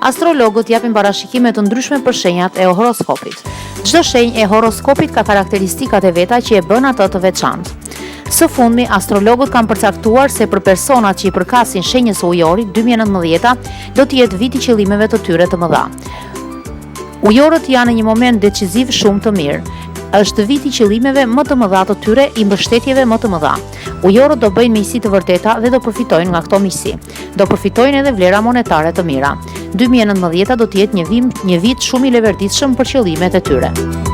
Astrologët japin parashikime të ndryshme për shenjat e horoskopit. Çdo shenjë e horoskopit ka karakteristikat e veta që e bën atë të veçantë. Së fundmi, astrologët kanë përcaktuar se për personat që i përkasin shenjës ujorit, 2019 do të jetë viti i qëllimeve të tyre të mëdha. Ujorët janë në një moment deciziv shumë të mirë. Është viti i qëllimeve më të mëdha të tyre, i mbështetjeve më të mëdha. Ujorët do bëjnë miqësi të vërteta dhe do përfitojnë nga këto miqësi. Do përfitojnë edhe vlera monetare të mira. 2019 do të jetë një vit shumë i leverditshëm për qëllimet e tyre.